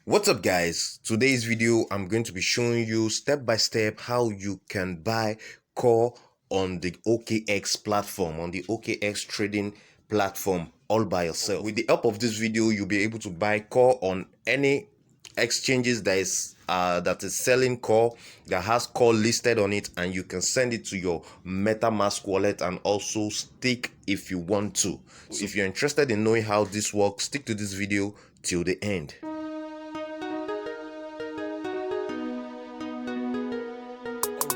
What's up guys? Today's video I'm going to be showing you step by step how you can buy core on the OKX platform, on the OKX trading platform all by yourself. With the help of this video, you'll be able to buy core on any exchanges that is selling core, that has core listed on it, and you can send it to your MetaMask wallet and also stake if you want to. So if you're interested in knowing how this works, stick to this video till the end.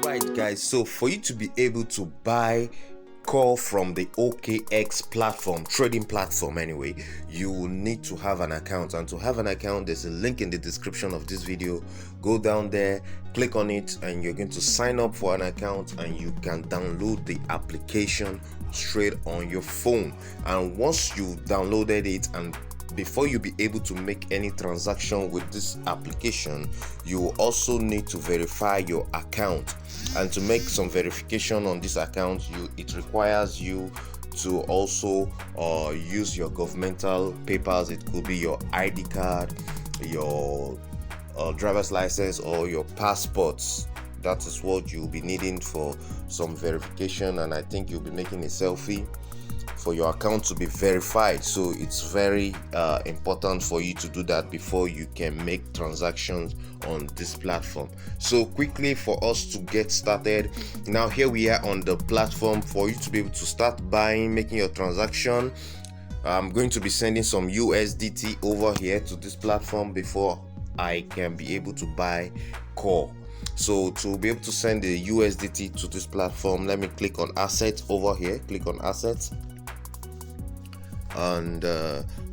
Alright guys, so for you to be able to buy core from the OKX platform, trading platform anyway, you will need to have an account. And to have an account, there's a link in the description of this video. Go down there, click on it, and you're going to sign up for an account, and you can download the application straight on your phone. And once you've downloaded it, and before you be able to make any transaction with this application, you will also need to verify your account. And to make some verification on this account, it requires you to also use your governmental papers. It could be your ID card, your driver's license, or your passports. That is what you'll be needing for some verification, and I think you'll be making a selfie for your account to be verified. So it's very important for you to do that before you can make transactions on this platform. So quickly, for us to get started, now here we are on the platform. For you to be able to start buying, making your transaction, I'm going to be sending some USDT over here to this platform before I can be able to buy core. So to be able to send the USDT to this platform, let me click on assets over here, click on assets, and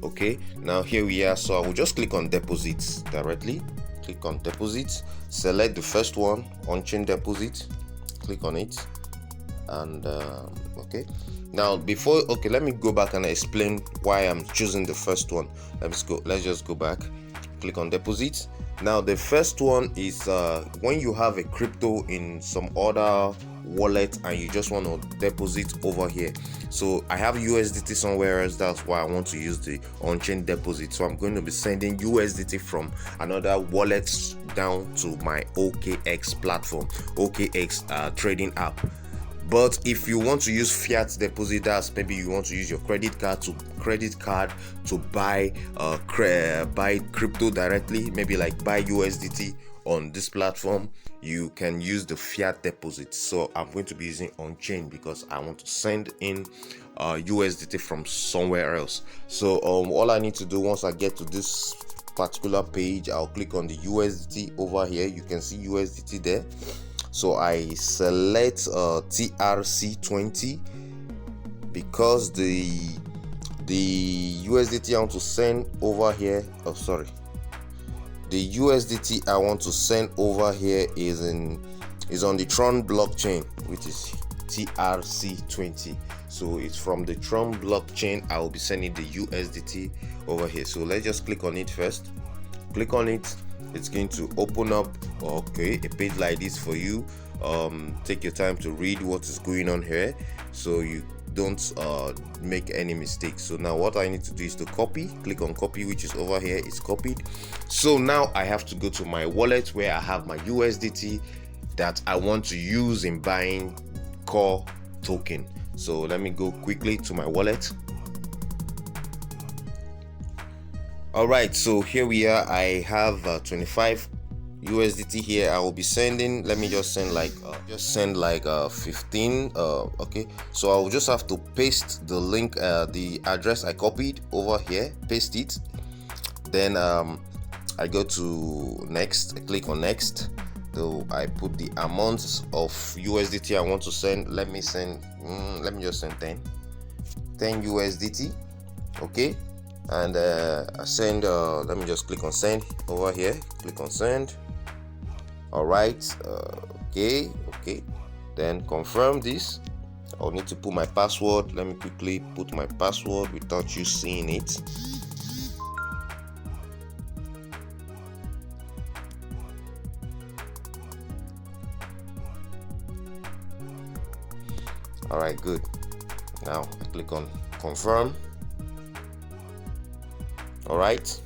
okay, now here we are. So I will just click on deposits directly, click on deposits, select the first one, on-chain deposit, click on it, and okay, now let me go back and explain why I'm choosing the first one. Let's just go back, click on deposits. Now the first one is when you have a crypto in some other wallet and you just want to deposit over here. So I have USDT somewhere else, that's why I want to use the on-chain deposit. So I'm going to be sending USDT from another wallet down to my OKX platform, OKX trading app. But if you want to use fiat deposit, that's maybe you want to use your credit card to buy crypto directly, maybe like buy USDT on this platform, you can use the fiat deposit. So I'm going to be using on-chain because I want to send in USDT from somewhere else. So all I need to do, once I get to this particular page, I'll click on the USDT over here. You can see USDT there. So I select TRC20 because the USDT I want to send over here, the USDT I want to send over here is on the Tron blockchain, which is TRC20. So it's from the Tron blockchain. I will be sending the USDT over here. So let's just click on it first. Click on it. It's going to open up a page like this for you. Take your time to read what is going on here so you don't make any mistakes. So now what I need to do is to copy, click on copy, which is over here. It's copied. So now I have to go to my wallet where I have my USDT that I want to use in buying core token. So let me go quickly to my wallet. Alright, so here we are. I have 25 USDT here. I will be sending, let me just send like 15. Okay, so I will just have to paste the link, the address I copied over here, paste it. Then I go to next, I click on next. So I put the amount of USDT I want to send. Let me just send 10 USDT. Okay, and I send, let me just click on send over here, click on send. All right, okay, then confirm this. I'll need to put my password. Let me quickly put my password without you seeing it. All right, good. Now I click on confirm. All right,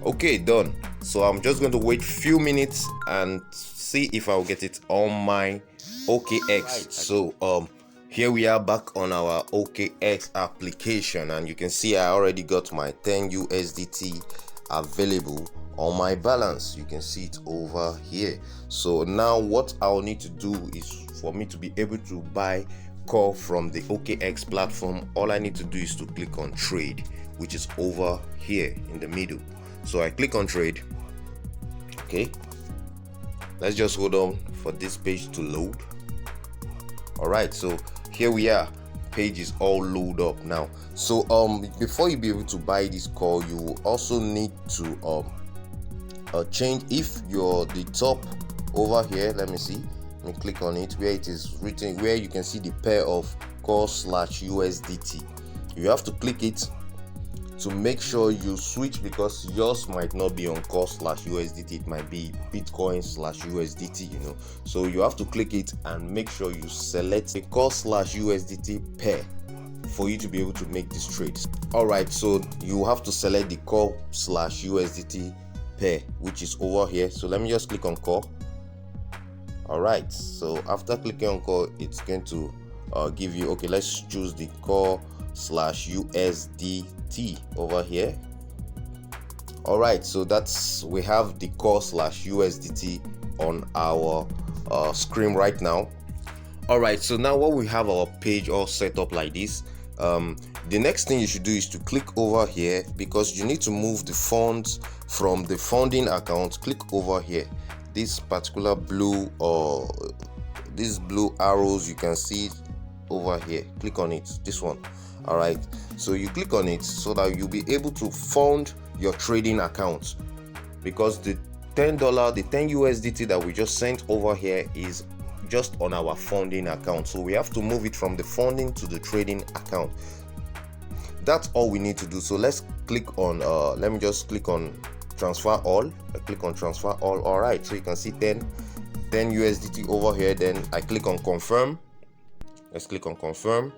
Okay, done. So I'm just going to wait few minutes and see if I'll get it on my OKX. So here we are back on our OKX application, and you can see I already got my 10 USDT available on my balance. You can see it over here. So now what I'll need to do is for me to be able to buy call from the OKX platform. All I need to do is to click on trade, which is over here in the middle. So I click on trade. Okay, let's just hold on for this page to load. All right, so here we are. Page is all loaded up now. So before you be able to buy this call, you will also need to change. If you're the top over here, let me see, let me click on it where it is written, where you can see the pair of call / USDT. You have to click it to make sure you switch, because yours might not be on call / USDT, it might be Bitcoin / USDT, you know. So you have to click it and make sure you select a call / USDT pair for you to be able to make these trades. All right, so you have to select the call / USDT pair, which is over here. So let me just click on call. All right, so after clicking on call, it's going to give you, okay, let's choose the call / USDT over here. All right, so we have the call / USDT on our screen right now. All right, so now what we have our page all set up like this, the next thing you should do is to click over here, because you need to move the funds from the funding account. Click over here, this particular blue these blue arrows, you can see it over here. Click on it, this one. All right, so you click on it so that you'll be able to fund your trading account, because the $10, the 10 USDT that we just sent over here is just on our funding account. So we have to move it from the funding to the trading account. That's all we need to do. So let's click on let me just click on transfer all. I click on transfer all. All right, so you can see 10 USDT over here. Then I click on confirm. Let's click on confirm.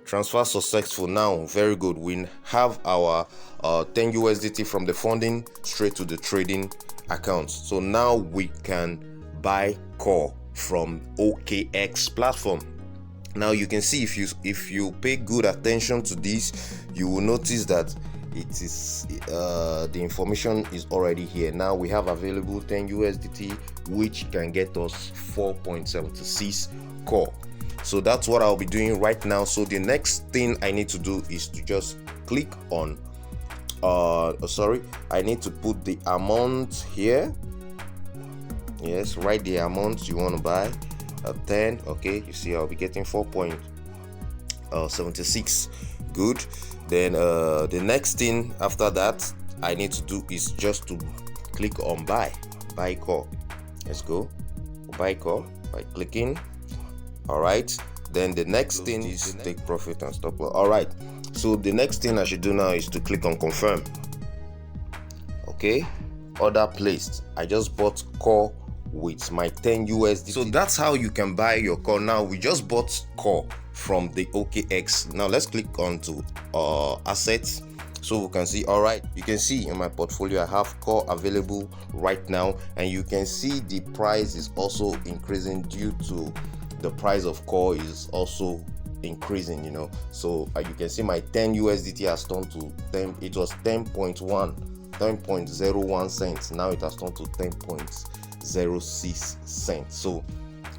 Transfer successful. Now very good, we have our 10 USDT from the funding straight to the trading account. So now we can buy call from OKX platform. Now you can see, if you pay good attention to this, you will notice that it is the information is already here. Now we have available 10 USDT, which can get us 4.76 call. So that's what I'll be doing right now. So the next thing I need to do is to just click on I need to put the amount here. Yes, write the amount you want to buy. 10. Okay, you see I'll be getting 4.76. Good. Then the next thing after that I need to do is just to click on buy call. Let's go buy call by clicking. All right, then the next thing is take profit and stop loss. All right, so the next thing I should do now is to click on confirm. Okay, order placed. I just bought call with my 10 USD. So that's how you can buy your call. Now we just bought call from the OKX. Now let's click on to assets, so we can see. All right, you can see in my portfolio I have call available right now, and you can see the price is also increasing due to the price of call is also increasing, you know. So you can see my 10 USDT has turned to 10. It was 10.01 cents. Now it has turned to 10.06 cents. So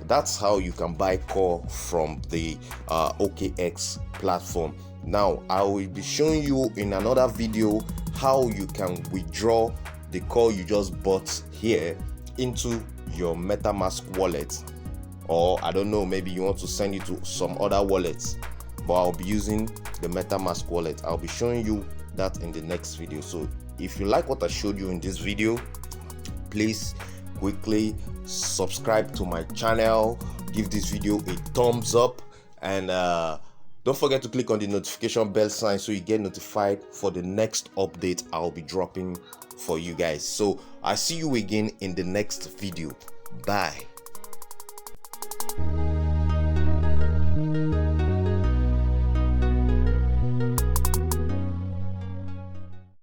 that's how you can buy call from the OKX platform. Now I will be showing you in another video how you can withdraw the call you just bought here into your MetaMask wallet, or I don't know, maybe you want to send it to some other wallets, but I'll be using the MetaMask wallet. I'll be showing you that in the next video. So if you like what I showed you in this video, please quickly subscribe to my channel, give this video a thumbs up, and don't forget to click on the notification bell sign so you get notified for the next update I'll be dropping for you guys. So I see you again in the next video. Bye.